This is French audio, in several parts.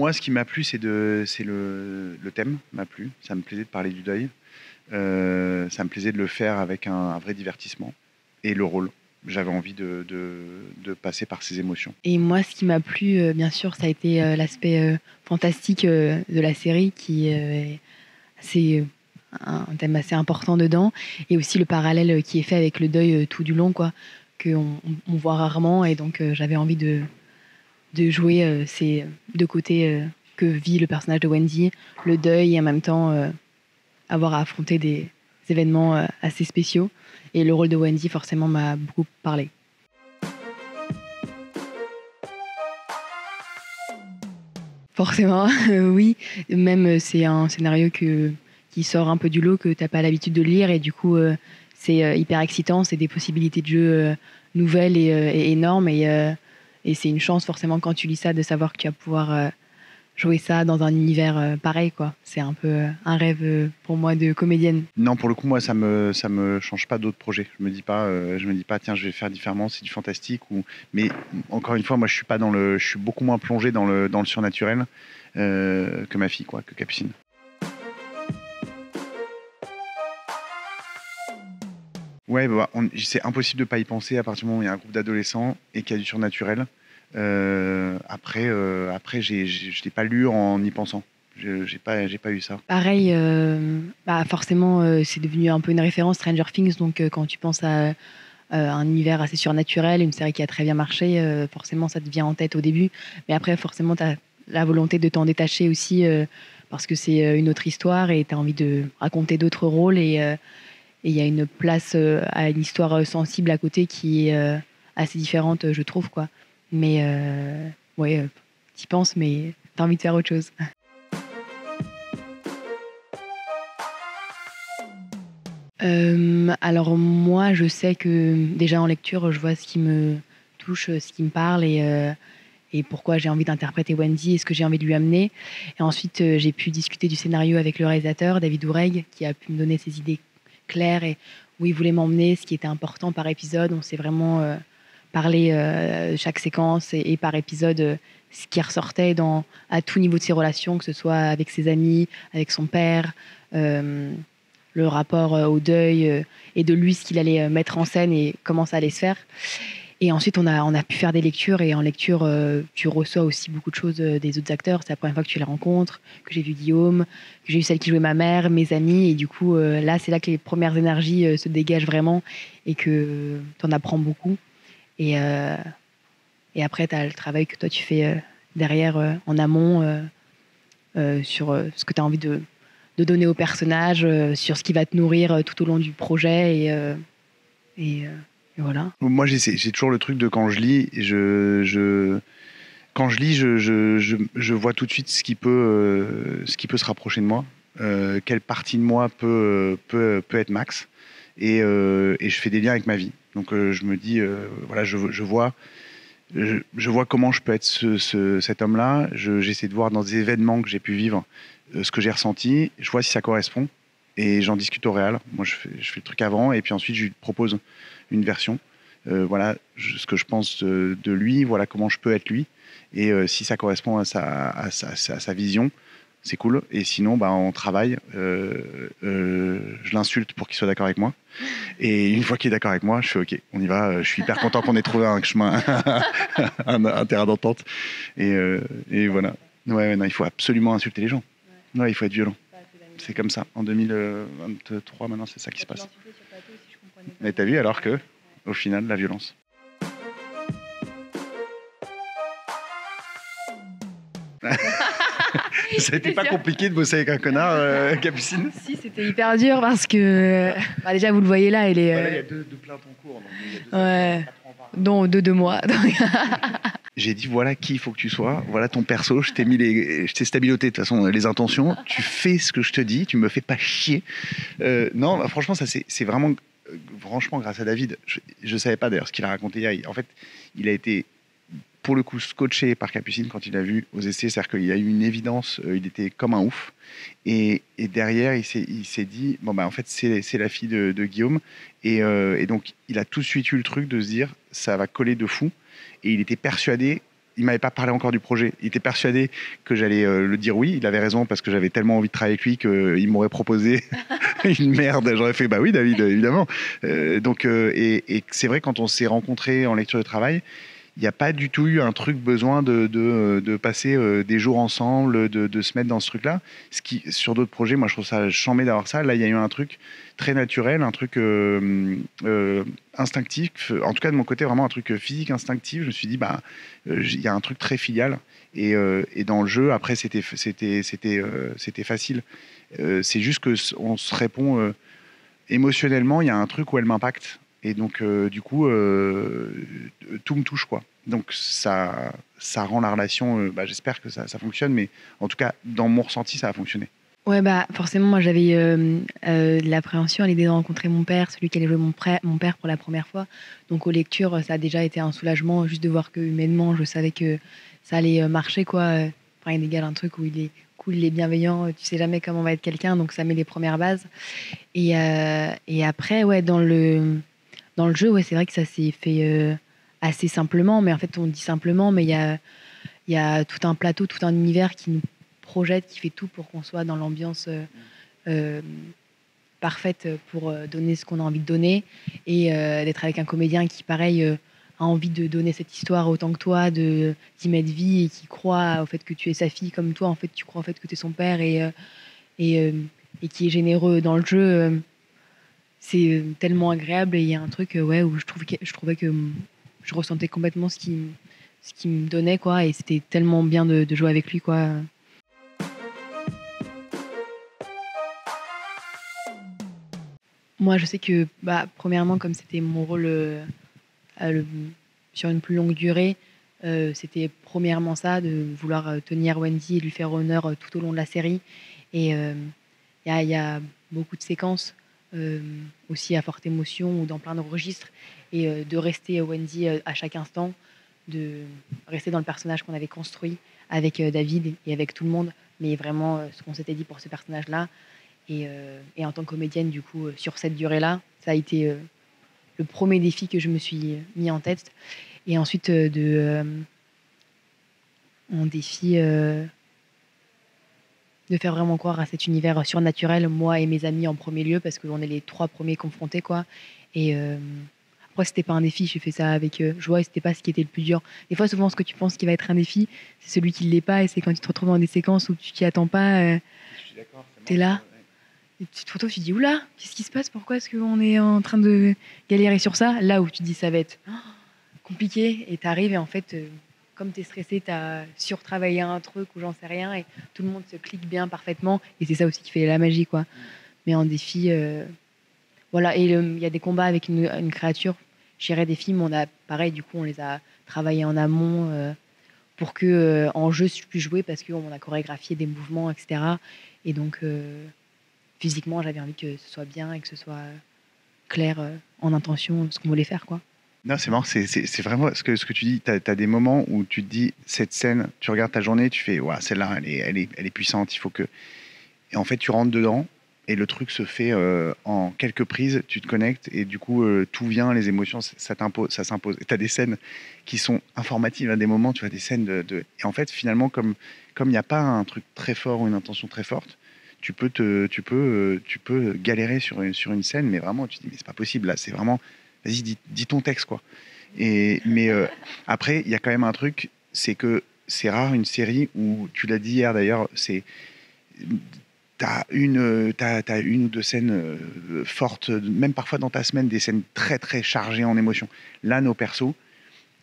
Moi, ce qui m'a plu, c'est le thème m'a plu. Ça me plaisait de parler du deuil. Ça me plaisait de le faire avec un vrai divertissement. Et le rôle. J'avais envie de passer par ces émotions. Et moi, ce qui m'a plu, bien sûr, ça a été l'aspect fantastique de la série, qui est un thème assez important dedans, et aussi le parallèle qui est fait avec le deuil tout du long, quoi, qu'on voit rarement, et donc j'avais envie de jouer ces deux côtés que vit le personnage de Wendy, le deuil et en même temps avoir à affronter des événements assez spéciaux. Et le rôle de Wendy, forcément, m'a beaucoup parlé. Forcément, oui. Même c'est un scénario qui sort un peu du lot, que tu n'as pas l'habitude de lire, et du coup, c'est hyper excitant. C'est des possibilités de jeu nouvelles et énormes. Et c'est une chance, forcément, quand tu lis ça, de savoir que tu vas pouvoir jouer ça dans un univers pareil, quoi. C'est un peu un rêve pour moi de comédienne. Non, pour le coup, moi, ça me change pas d'autres projets. Je me dis pas, tiens, je vais faire différemment, c'est du fantastique. Mais encore une fois, moi, je suis beaucoup moins plongé dans le surnaturel que ma fille, quoi, que Capucine. Ouais, c'est impossible de pas y penser à partir du moment où il y a un groupe d'adolescents et qu'il y a du surnaturel. Après, je l'ai pas lu en y pensant. J'ai pas eu ça. Pareil, forcément, c'est devenu un peu une référence, Stranger Things. Donc, quand tu penses à un univers assez surnaturel, une série qui a très bien marché, forcément, ça te vient en tête au début. Mais après, forcément, tu as la volonté de t'en détacher aussi, parce que c'est une autre histoire et tu as envie de raconter d'autres rôles. Et il y a une place à une histoire sensible à côté qui est assez différente, je trouve, quoi. Mais ouais, t'y penses, mais t'as envie de faire autre chose. Alors moi, je sais que déjà en lecture, je vois ce qui me touche, ce qui me parle, et pourquoi j'ai envie d'interpréter Wendy et ce que j'ai envie de lui amener. Et ensuite, j'ai pu discuter du scénario avec le réalisateur, David Oureg, qui a pu me donner ses idées claires et où il voulait m'emmener, ce qui était important par épisode. On s'est vraiment parlé de chaque séquence et par épisode, ce qui ressortait à tout niveau de ses relations, que ce soit avec ses amis, avec son père, le rapport au deuil, et de lui, ce qu'il allait mettre en scène et comment ça allait se faire. Et ensuite, on a pu faire des lectures, et en lecture, tu reçois aussi beaucoup de choses des autres acteurs. C'est la première fois que tu les rencontres, que j'ai vu Guillaume, que j'ai vu celle qui jouait ma mère, mes amis, et du coup, là, c'est là que les premières énergies se dégagent vraiment et que tu en apprends beaucoup. Et après, tu as le travail que toi, tu fais derrière, en amont, sur ce que tu as envie de donner au personnage, sur ce qui va te nourrir tout au long du projet. Et voilà. Moi, j'ai toujours le truc de quand je lis, quand je lis, je vois tout de suite ce qui peut se rapprocher de moi, quelle partie de moi peut être Max, et je fais des liens avec ma vie. Donc je me dis, voilà, je vois comment je peux être cet homme-là. J'essaie de voir dans des événements que j'ai pu vivre ce que j'ai ressenti. Je vois si ça correspond et j'en discute au réal. Moi, je fais le truc avant et puis ensuite je lui propose une version. Voilà ce que je pense de lui. Voilà comment je peux être lui. Et si ça correspond à sa vision, c'est cool. Et sinon, on travaille. Je l'insulte pour qu'il soit d'accord avec moi. Et une fois qu'il est d'accord avec moi, je fais OK, on y va. Je suis hyper content qu'on ait trouvé un chemin, un terrain d'entente. Et voilà. Ouais, non, il faut absolument insulter les gens. Ouais, il faut être violent. C'est comme ça. En 2023, maintenant, c'est ça qui se passe. Mais t'as vu, alors que, au final, la violence. Ça n'était pas compliqué de bosser avec un connard, Capucine? Si, c'était hyper dur parce que déjà vous le voyez là, il est. Voilà, il y a deux plaintes en cours, donc il y a deux ouais. Dont deux de moi. J'ai dit voilà qui il faut que tu sois, voilà ton perso, je t'ai stabiloté de toute façon les intentions, tu fais ce que je te dis, tu me fais pas chier. Non, franchement ça c'est vraiment franchement grâce à David. Je savais pas d'ailleurs ce qu'il a raconté hier. En fait, il a été pour le coup scotché par Capucine quand il l'a vu aux essais, c'est-à-dire qu'il y a eu une évidence, il était comme un ouf. Et derrière, il s'est dit, en fait, c'est la fille de Guillaume. Et donc, il a tout de suite eu le truc de se dire, ça va coller de fou. Et il était persuadé il m'avait pas parlé encore du projet. Il était persuadé que j'allais le dire oui. Il avait raison parce que j'avais tellement envie de travailler avec lui qu'il m'aurait proposé une merde. J'aurais fait bah oui, David, évidemment. Et c'est vrai, quand on s'est rencontrés en lecture de travail, il n'y a pas du tout eu un truc besoin de passer des jours ensemble, de se mettre dans ce truc-là. Ce qui, sur d'autres projets, moi je trouve ça chambé d'avoir ça. Là, il y a eu un truc très naturel, un truc instinctif. En tout cas, de mon côté, vraiment un truc physique, instinctif. Je me suis dit, bah, il y a un truc très filial. Et dans le jeu, après, c'était facile. C'est juste qu'on se répond émotionnellement, il y a un truc où elle m'impacte. Et donc, du coup, tout me touche, quoi. Donc, ça rend la relation, bah, j'espère que ça fonctionne, mais en tout cas, dans mon ressenti, ça a fonctionné. Ouais, bah forcément, moi j'avais de l'appréhension à l'idée de rencontrer mon père, celui qui allait jouer mon père pour la première fois. Donc aux lectures, ça a déjà été un soulagement, juste de voir que humainement, je savais que ça allait marcher, quoi. Enfin, il égale un truc où il est cool, il est bienveillant, tu sais jamais comment va être quelqu'un, donc ça met les premières bases. Et après, ouais, dans le jeu, ouais, c'est vrai que ça s'est fait assez simplement, mais en fait, on dit simplement, mais il y a tout un plateau, tout un univers qui nous projette, qui fait tout pour qu'on soit dans l'ambiance euh, parfaite pour donner ce qu'on a envie de donner et d'être avec un comédien qui, pareil, a envie de donner cette histoire autant que toi, d'y mettre vie et qui croit au fait que tu es sa fille comme toi, en fait, tu crois en fait que tu es son père et, euh, et qui est généreux dans le jeu. C'est tellement agréable et il y a un truc ouais, où je trouvais que je ressentais complètement ce qui me donnait, quoi, et c'était tellement bien de jouer avec lui, quoi. Moi, je sais que, bah, premièrement, comme c'était mon rôle le- sur une plus longue durée, c'était premièrement ça, de vouloir tenir Wendy et lui faire honneur tout au long de la série. Et il y a beaucoup de séquences euh, aussi à forte émotion ou dans plein de registres. Et de rester Wendy à chaque instant, de rester dans le personnage qu'on avait construit avec David et avec tout le monde, mais vraiment ce qu'on s'était dit pour ce personnage-là. Et en tant que comédienne, du coup, sur cette durée-là, ça a été le premier défi que je me suis mis en tête. Et ensuite, un défi de faire vraiment croire à cet univers surnaturel, moi et mes amis en premier lieu, parce qu'on est les trois premiers confrontés, quoi. Et après, c'était pas un défi, j'ai fait ça avec joie et c'était pas ce qui était le plus dur. Des fois, souvent, ce que tu penses qui va être un défi, c'est celui qui ne l'est pas, et c'est quand tu te retrouves dans des séquences où tu t'y attends pas, t'es là. Et tu te retrouves, tu te dis, oula, qu'est-ce qui se passe? Pourquoi est-ce qu'on est en train de galérer sur ça? Là où tu te dis, ça va être compliqué, et t'arrives, et en fait, comme t'es stressé, t'as surtravaillé un truc ou j'en sais rien, et tout le monde se clique bien parfaitement, et c'est ça aussi qui fait la magie, quoi. Mais en défi, voilà, et il y a des combats avec une créature. J'irais des films, on a, pareil, du coup, on les a travaillés en amont pour que en jeu, je puisse jouer parce qu'on a chorégraphié des mouvements, etc. Et donc, physiquement, j'avais envie que ce soit bien et que ce soit clair en intention ce qu'on voulait faire, quoi. Non, c'est marrant, c'est vraiment ce que tu dis. Tu as des moments où tu te dis, cette scène, tu regardes ta journée, tu fais, ouais, celle-là, elle est puissante, il faut que. Et en fait, tu rentres dedans et le truc se fait en quelques prises, tu te connectes et du coup, tout vient, les émotions, ça t'impose, ça s'impose. Tu as des scènes qui sont informatives à des moments, tu vois, des scènes Et en fait, finalement, comme il n'y a pas un truc très fort ou une intention très forte, tu peux galérer sur une scène, mais vraiment, tu te dis, mais c'est pas possible, là, c'est vraiment, vas-y, dis ton texte, quoi. Mais après, il y a quand même un truc, c'est que c'est rare une série où, tu l'as dit hier d'ailleurs, t'as une ou deux scènes fortes, même parfois dans ta semaine, des scènes très très chargées en émotions. Là, nos persos,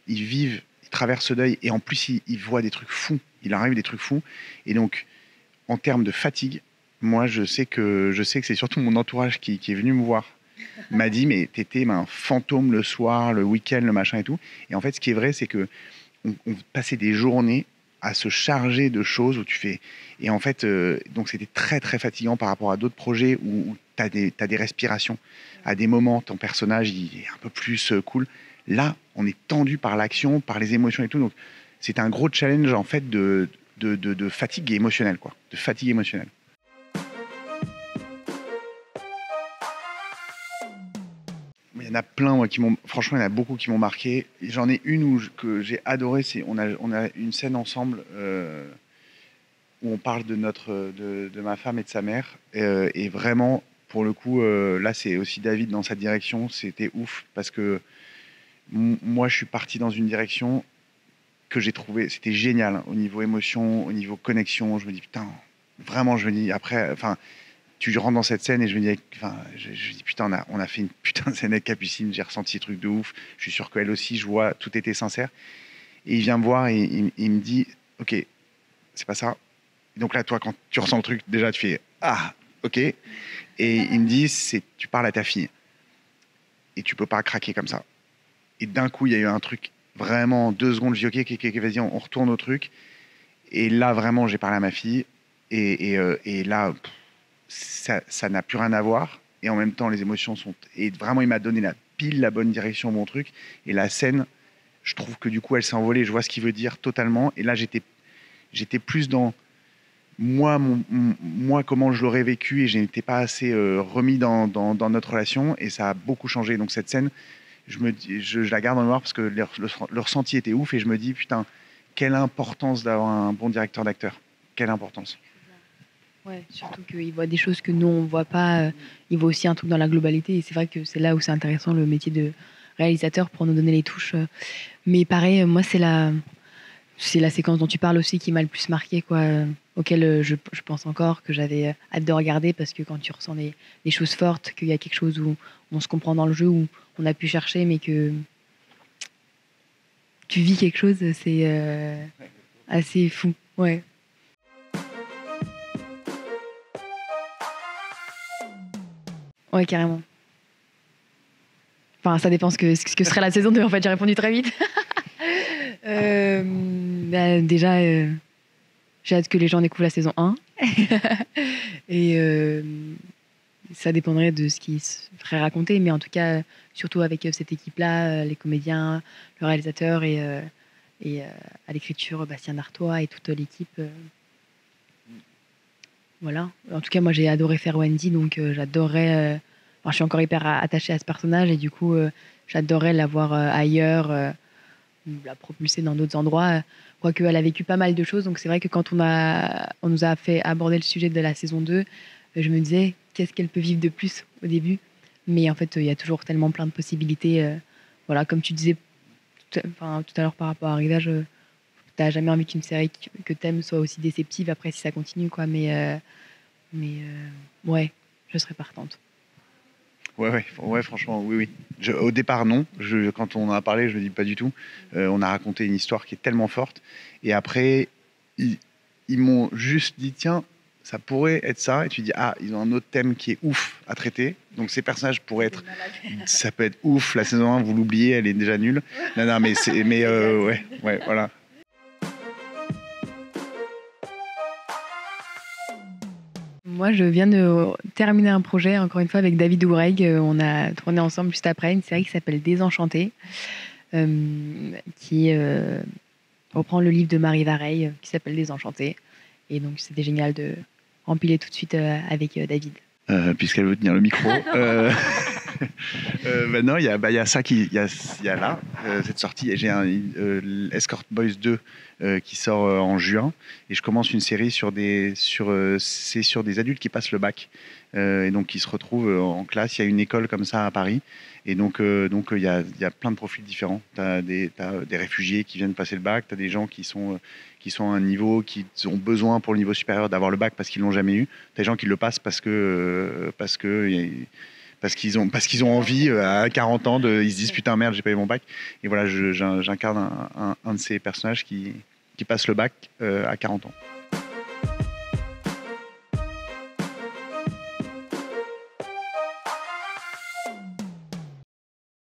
ils traversent ce deuil et en plus, ils voient des trucs fous. Il arrive des trucs fous. Et donc, en termes de fatigue, moi, je sais que c'est surtout mon entourage qui est venu me voir, m'a dit, mais t'étais un fantôme le soir, le week-end, le machin et tout. Et en fait, ce qui est vrai, c'est que on passait des journées à se charger de choses où tu fais. Et en fait, donc c'était très très fatigant par rapport à d'autres projets où t'as des respirations. À des moments, ton personnage il est un peu plus cool. Là, on est tendu par l'action, par les émotions et tout. Donc, c'est un gros challenge en fait de fatigue émotionnelle, quoi. De fatigue émotionnelle. Il y en a plein, moi, franchement, il y en a beaucoup qui m'ont marqué. J'en ai une que j'ai adorée, on a une scène ensemble où on parle de ma femme et de sa mère. Et vraiment, pour le coup, là, c'est aussi David dans sa direction. C'était ouf parce que moi, je suis parti dans une direction que j'ai trouvé, c'était génial, hein, au niveau émotion, au niveau connexion. Je me dis, putain, vraiment, je me dis, après, enfin, tu rentres dans cette scène et je me dis, enfin, je dis, putain, on a fait une putain de scène avec Capucine, j'ai ressenti ce truc de ouf. Je suis sûr qu'elle aussi, je vois, tout était sincère. Et il vient me voir et il me dit, ok, c'est pas ça. Et donc là, toi, quand tu ressens le truc, déjà, tu fais, ah, ok. Et il me dit, tu parles à ta fille et tu peux pas craquer comme ça. Et d'un coup, il y a eu un truc, vraiment, 2 secondes, je dis, ok, vas-y, on retourne au truc. Et là, vraiment, j'ai parlé à ma fille. Et là, ça n'a plus rien à voir. Et en même temps, les émotions sont... Et vraiment, il m'a donné la bonne direction, mon truc. Et la scène, je trouve que du coup, elle s'est envolée. Je vois ce qu'il veut dire totalement. Et là, j'étais plus dans... Moi, comment je l'aurais vécu. Et je n'étais pas assez remis dans notre relation. Et ça a beaucoup changé. Donc cette scène, je la garde en mémoire parce que le ressenti était ouf. Et je me dis, putain, quelle importance d'avoir un bon directeur d'acteur. Quelle importance. Ouais, surtout qu'il voit des choses que nous, on ne voit pas. Il voit aussi un truc dans la globalité. Et c'est vrai que c'est là où c'est intéressant, le métier de réalisateur, pour nous donner les touches. Mais pareil, moi, c'est la séquence dont tu parles aussi qui m'a le plus marqué, quoi, auquel je pense encore, que j'avais hâte de regarder, parce que quand tu ressens des choses fortes, qu'il y a quelque chose où on se comprend dans le jeu, où on a pu chercher, mais que tu vis quelque chose, c'est assez fou. Ouais. Ouais, carrément. Enfin, ça dépend ce que serait la saison 2. En fait, j'ai répondu très vite. Déjà, j'ai hâte que les gens découvrent la saison 1. Et ça dépendrait de ce qui serait raconté. Mais en tout cas, surtout avec cette équipe-là, les comédiens, le réalisateur et à l'écriture, Bastien Dartois et toute l'équipe. Voilà. En tout cas, moi, j'ai adoré faire Wendy, donc j'adorerais... je suis encore hyper attachée à ce personnage et du coup, j'adorerais la voir ailleurs, la propulser dans d'autres endroits. Quoique, elle a vécu pas mal de choses, donc c'est vrai que quand on nous a fait aborder le sujet de la saison 2, je me disais, qu'est-ce qu'elle peut vivre de plus au début? Mais en fait, il y a toujours tellement plein de possibilités. Voilà, comme tu disais tout à l'heure par rapport à Arrivage, t'as jamais envie qu'une série que t'aimes soit aussi déceptive après si ça continue, quoi. Mais ouais, je serais partante. Ouais, franchement, oui. Au départ, non. Quand on en a parlé, je ne dis pas du tout. On a raconté une histoire qui est tellement forte. Et après, ils m'ont juste dit, tiens, ça pourrait être ça. Et tu dis, ah, ils ont un autre thème qui est ouf à traiter. Donc ces personnages pourraient être... Ça peut être ouf. La saison 1, vous l'oubliez, elle est déjà nulle. Non, mais ouais, voilà. Moi, je viens de terminer un projet, encore une fois, avec David Oureg. On a tourné ensemble juste après une série qui s'appelle Désenchanté, qui reprend le livre de Marie Vareille, qui s'appelle Désenchanté. Et donc, c'était génial de empiler tout de suite avec David. Puisqu'elle veut tenir le micro. Non, il y a ça il y a là cette sortie. J'ai un Escort Boys 2 qui sort en juin et je commence une série sur des adultes qui passent le bac et donc qui se retrouvent en classe. Il y a une école comme ça à Paris et donc il y a plein de profils différents. T'as des réfugiés qui viennent passer le bac, t'as des gens qui sont à un niveau, qui ont besoin pour le niveau supérieur d'avoir le bac parce qu'ils l'ont jamais eu. T'as des gens qui le passent parce qu'ils ont envie à 40 ans ils se disent putain merde j'ai pas eu mon bac. Et voilà, j'incarne un de ces personnages qui passe le bac à 40 ans.